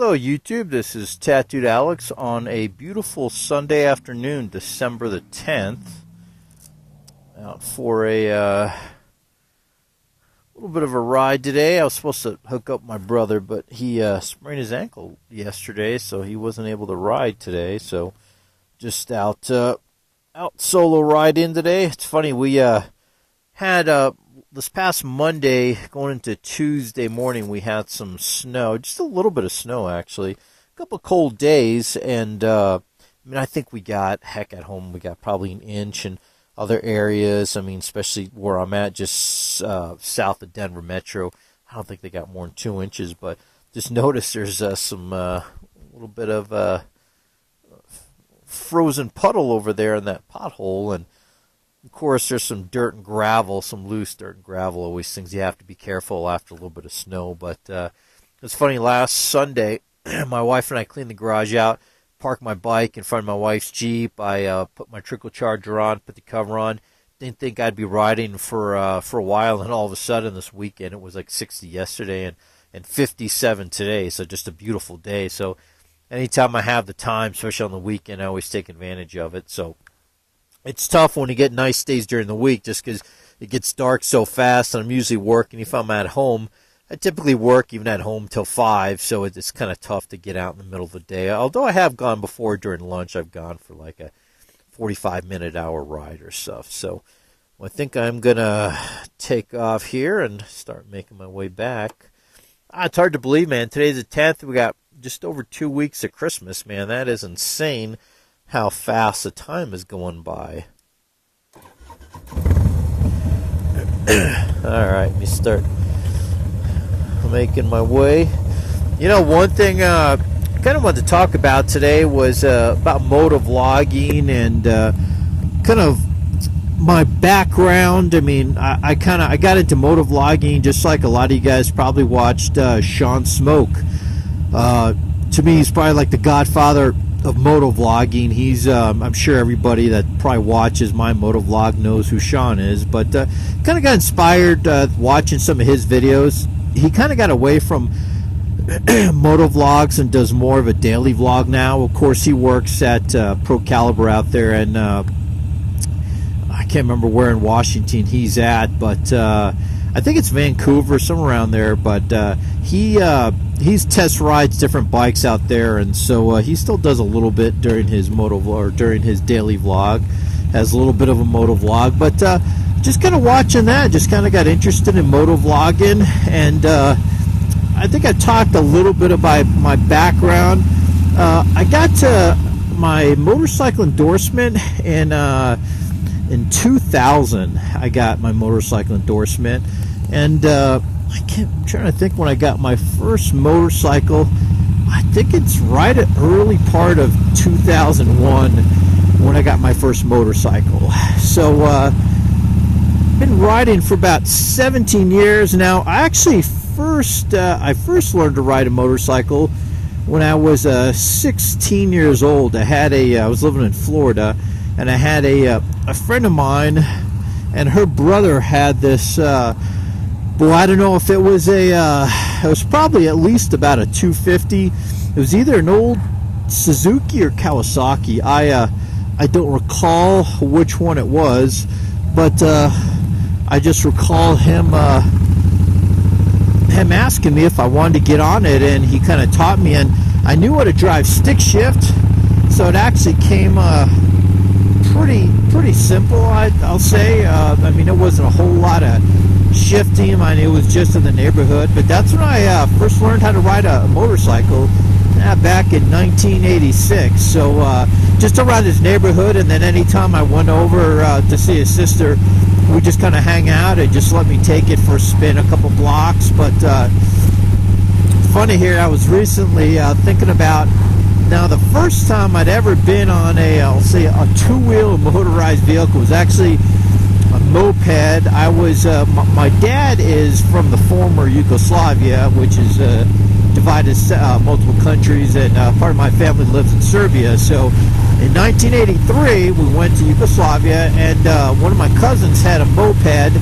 Hello YouTube, this is Tattooed Alex on a beautiful Sunday afternoon, December the 10th. Out for a little bit of a ride today. I was supposed to hook up my brother, but he sprained his ankle yesterday, so he wasn't able to ride today. So just out solo ride in today. It's funny, we had this past Monday going into Tuesday morning, we had some snow, just a little bit of snow actually, a couple of cold days, and I think we got, heck, at home we got probably an inch, in other areas, especially where I'm at, just south of Denver Metro, I don't think they got more than 2 inches, but just notice there's some little bit of frozen puddle over there in that pothole, and of course, there's some dirt and gravel, some loose dirt and gravel, always things you have to be careful after a little bit of snow. But it's funny, last Sunday, my wife and I cleaned the garage out, parked my bike in front of my wife's Jeep. I put my trickle charger on, put the cover on. Didn't think I'd be riding for a while, and all of a sudden this weekend, it was like 60 yesterday and 57 today, so just a beautiful day. So anytime I have the time, especially on the weekend, I always take advantage of it. So it's tough when you get nice days during the week just because it gets dark so fast, and I'm usually working. If I'm at home, I typically work even at home till 5, so it's kind of tough to get out in the middle of the day. Although I have gone before during lunch, I've gone for like a 45-minute hour ride or stuff. So I think I'm going to take off here and start making my way back. It's hard to believe, man. Today's the 10th. We got just over 2 weeks of Christmas, man. That is insane how fast the time is going by. Alright, let me start making my way. You know, one thing I kind of wanted to talk about today was about motovlogging and kind of my background. I got into motovlogging just like a lot of you guys probably watched Sean Smoke. To me, he's probably like the godfather of motovlogging. He's I'm sure everybody that probably watches my motovlog knows who Sean is, but kind of got inspired watching some of his videos. He kind of got away from motovlogs and does more of a daily vlog now. Of course, he works at Pro Caliber out there, and I can't remember where in Washington he's at, but I think it's Vancouver, somewhere around there. But he's test rides different bikes out there, and so he still does a little bit during his motovlog, during his daily vlog. Has a little bit of a motovlog, but just kind of watching that, just kind of got interested in motovlogging, and I think I talked a little bit about my background. I got to my motorcycle endorsement in 2000. I got my motorcycle endorsement, and I'm trying to think when I got my first motorcycle. I think it's right at early part of 2001 when I got my first motorcycle. So been riding for about 17 years now. I actually first learned to ride a motorcycle when I was 16 years old. I was living in Florida, and I had a friend of mine, and her brother had this. Boy, I don't know if it was it was probably at least about a 250. It was either an old Suzuki or Kawasaki. I don't recall which one it was, but I just recall him asking me if I wanted to get on it, and he kind of taught me, and I knew how to drive stick shift, so it actually came pretty simple, I'll say. It wasn't a whole lot of shifting. It was just in the neighborhood, but that's when I first learned how to ride a motorcycle back in 1986. So just around his neighborhood, and then anytime I went over to see his sister, we just kind of hang out and just let me take it for a spin, a couple blocks. But funny here, I was recently thinking about, now the first time I'd ever been on I'll say a two-wheel motorized vehicle was actually a moped. I was my dad is from the former Yugoslavia, which is divided multiple countries, and part of my family lives in Serbia. So in 1983 we went to Yugoslavia, and one of my cousins had a moped,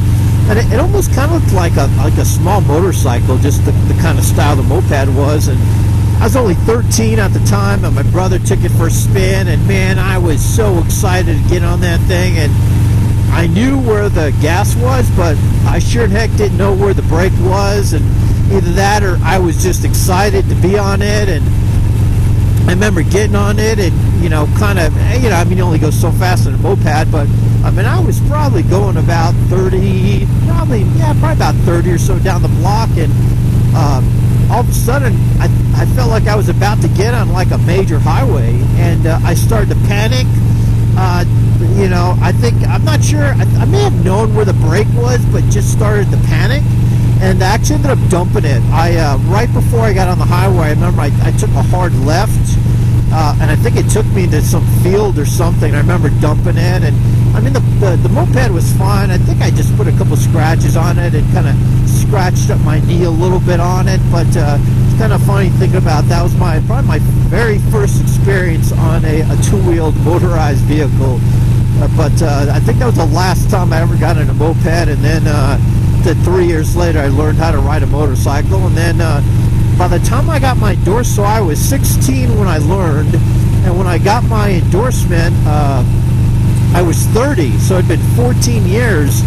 and it almost kind of looked like a small motorcycle, just the kind of style the moped was. And I was only 13 at the time, and my brother took it for a spin, and man, I was so excited to get on that thing. And I knew where the gas was, but I sure heck didn't know where the brake was, and either that or I was just excited to be on it. And I remember getting on it and, kind of, I mean, you only go so fast on a moped, but I mean, I was probably going about 30, probably about 30 or so down the block, and all of a sudden, I felt like I was about to get on like a major highway, and I started to panic. I think, I'm not sure, I may have known where the brake was, but just started to panic, and I actually ended up dumping it. Right before I got on the highway, I remember I took a hard left, and I think it took me into some field or something. I remember dumping it, and I mean, the moped was fine. I think I just put a couple scratches on it and kind of scratched up my knee a little bit on it, but it's kind of funny thinking about that. Was probably my very first experience on a two-wheeled motorized vehicle. But I think that was the last time I ever got in a moped, and then 3 years later I learned how to ride a motorcycle. And then by the time I got my endorsement, so I was 16 when I learned, and when I got my endorsement, I was 30, so it'd been 14 years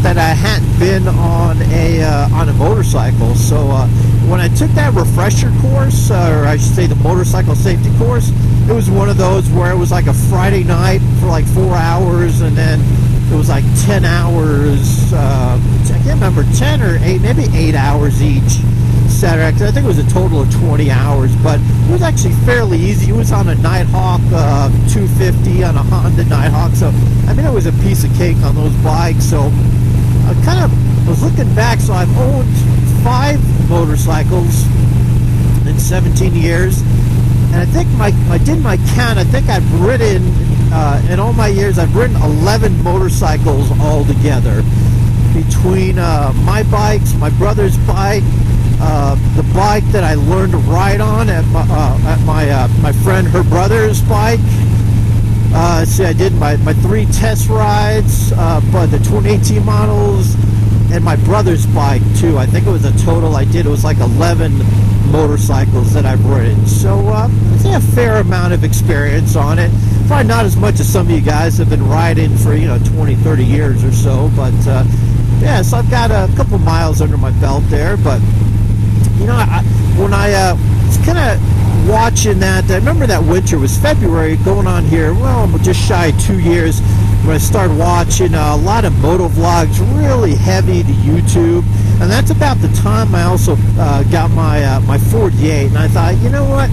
that I hadn't been on a motorcycle. So when I took that refresher course, or I should say the motorcycle safety course, it was one of those where it was like a Friday night for like 4 hours, and then it was like 10 hours, I can't remember, 10 or 8, maybe 8 hours each Saturday. I think it was a total of 20 hours, but it was actually fairly easy. It was on a Nighthawk 250 on a Honda Nighthawk, so I mean, it was a piece of cake on those bikes. So I was looking back, so I've owned 5 motorcycles in 17 years, and I think I did my count. I think I've ridden, in all my years, I've ridden 11 motorcycles altogether, between my bikes, my brother's bike, the bike that I learned to ride on at my friend, her brother's bike. See, I did my 3 test rides, but the 2018 models, and my brother's bike too. I think it was a total it was like 11 motorcycles that I've ridden. So I'd say a fair amount of experience on it. Probably not as much as some of you guys have been riding for 20, 30 years or so, but yeah, so I've got a couple miles under my belt there. But when I was kind of watching that, I remember that winter, it was February, going on here, well, just shy of 2 years, when I started watching a lot of motovlogs, really heavy to YouTube. And that's about the time I also got my 48, and I thought, you know what,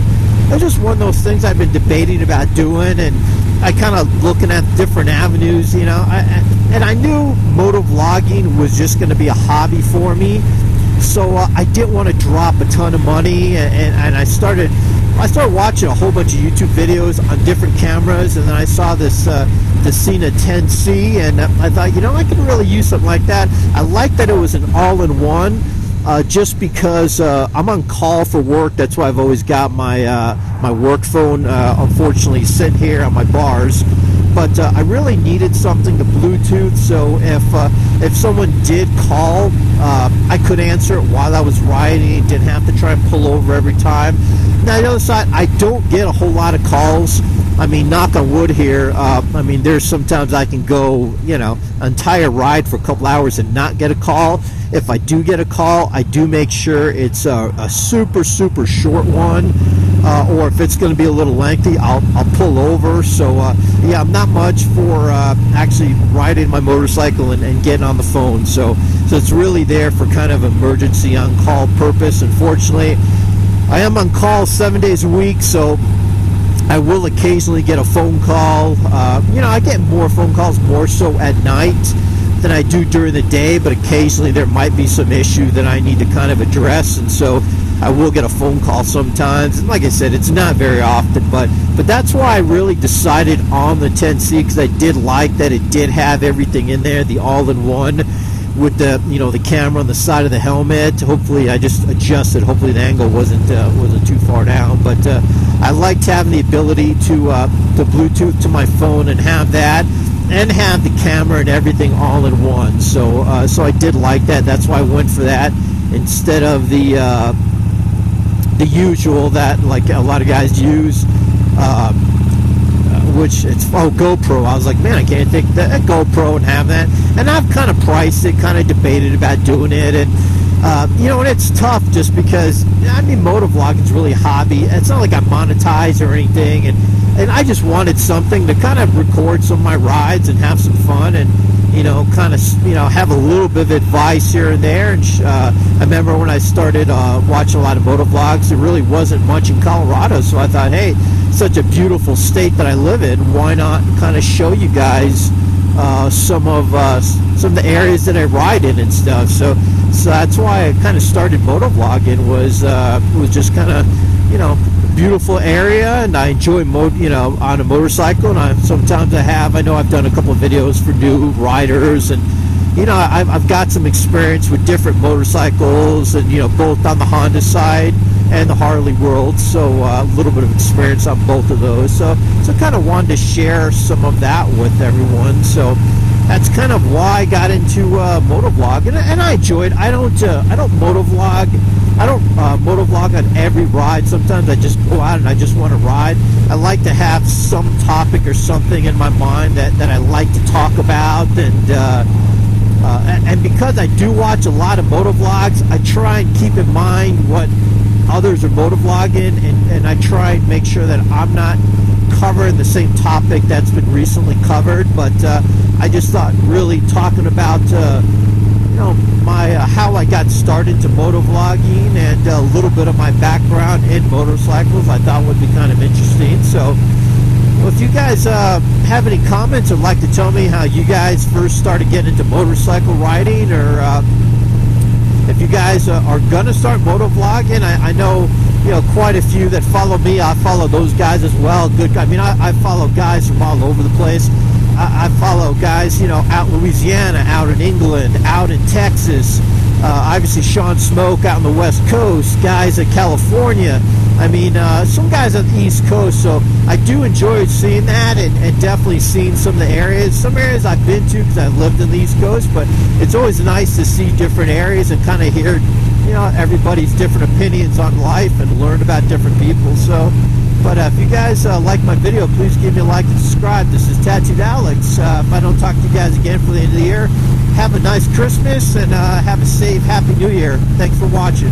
it's just one of those things I've been debating about doing, and I kind of looking at different avenues, and I knew motovlogging was just going to be a hobby for me. So I didn't want to drop a ton of money, and I started watching a whole bunch of YouTube videos on different cameras, and then I saw this the Cena 10C, and I thought, I could really use something like that. I like that it was an all-in-one, just because I'm on call for work. That's why I've always got my work phone, unfortunately, sitting here on my bars. But I really needed something to Bluetooth, so if someone did call, I could answer it while I was riding. Didn't have to try and pull over every time. Now, the other side, I don't get a whole lot of calls. I mean, knock on wood here. I mean, there's sometimes I can go, an entire ride for a couple hours and not get a call. If I do get a call, I do make sure it's a super, super short one. Or if it's going to be a little lengthy, I'll pull over. So yeah, I'm not much for actually riding my motorcycle and getting on the phone. So it's really there for kind of emergency on-call purpose. Unfortunately, I am on call 7 days a week, so I will occasionally get a phone call. I get more phone calls more so at night than I do during the day, but occasionally there might be some issue that I need to kind of address, and so I will get a phone call sometimes. And like I said, it's not very often, but that's why I really decided on the 10C, because I did like that it did have everything in there, the all-in-one, with the the camera on the side of the helmet. Hopefully, I just adjusted. Hopefully, the angle wasn't too far down. But I liked having the ability to Bluetooth to my phone and have that, and have the camera and everything all in one. So I did like that. That's why I went for that instead of the the usual that like a lot of guys use, which it's GoPro. I was like, man, I can't take the GoPro and have that. And I've kind of priced it, kind of debated about doing it, and you know, and it's tough just because, I mean, motovlogging is really a hobby. It's not like I monetize or anything, and I just wanted something to kind of record some of my rides and have some fun, and you know, kind of, you know, have a little bit of advice here and there. And I remember when I started watching a lot of motovlogs, there really wasn't much in Colorado, so I thought, hey, such a beautiful state that I live in, why not kind of show you guys some of the areas that I ride in and stuff. So that's why I kind of started motovlogging, was just kind of, you know, beautiful area, and I enjoy you know, on a motorcycle. And I know I've done a couple of videos for new riders, and you know, I've got some experience with different motorcycles, and you know, both on the Honda side and the Harley world, so a little bit of experience on both of those. So kind of wanted to share some of that with everyone. So that's kind of why I got into motovlog, and I enjoy it. I don't motovlog. I don't motovlog on every ride. Sometimes I just go out and I just want to ride. I like to have some topic or something in my mind that I like to talk about, and because I do watch a lot of motovlogs, I try and keep in mind what others are motovlogging, and I try and make sure that I'm not covering the same topic that's been recently covered. But I just thought really talking about you know, my how I got started to motovlogging and a little bit of my background in motorcycles, I thought would be kind of interesting. So well, if you guys have any comments or like to tell me how you guys first started getting into motorcycle riding, or if you guys are gonna start motovlogging, I know, you know, quite a few that follow me. I follow those guys as well. Good. I mean, I follow guys from all over the place. I follow guys, you know, out in Louisiana, out in England, out in Texas. Obviously, Sean Smoke out on the West Coast. Guys in California. I mean, some guys on the East Coast. So I do enjoy seeing that, and definitely seeing some of the areas. Some areas I've been to because I've lived in the East Coast, but it's always nice to see different areas and kind of hear, you know, everybody's different opinions on life and learn about different people. So, but if you guys like my video, please give me a like and subscribe. This is Tattooed Alex. If I don't talk to you guys again for the end of the year, have a nice Christmas, and have a safe, happy New Year. Thanks for watching.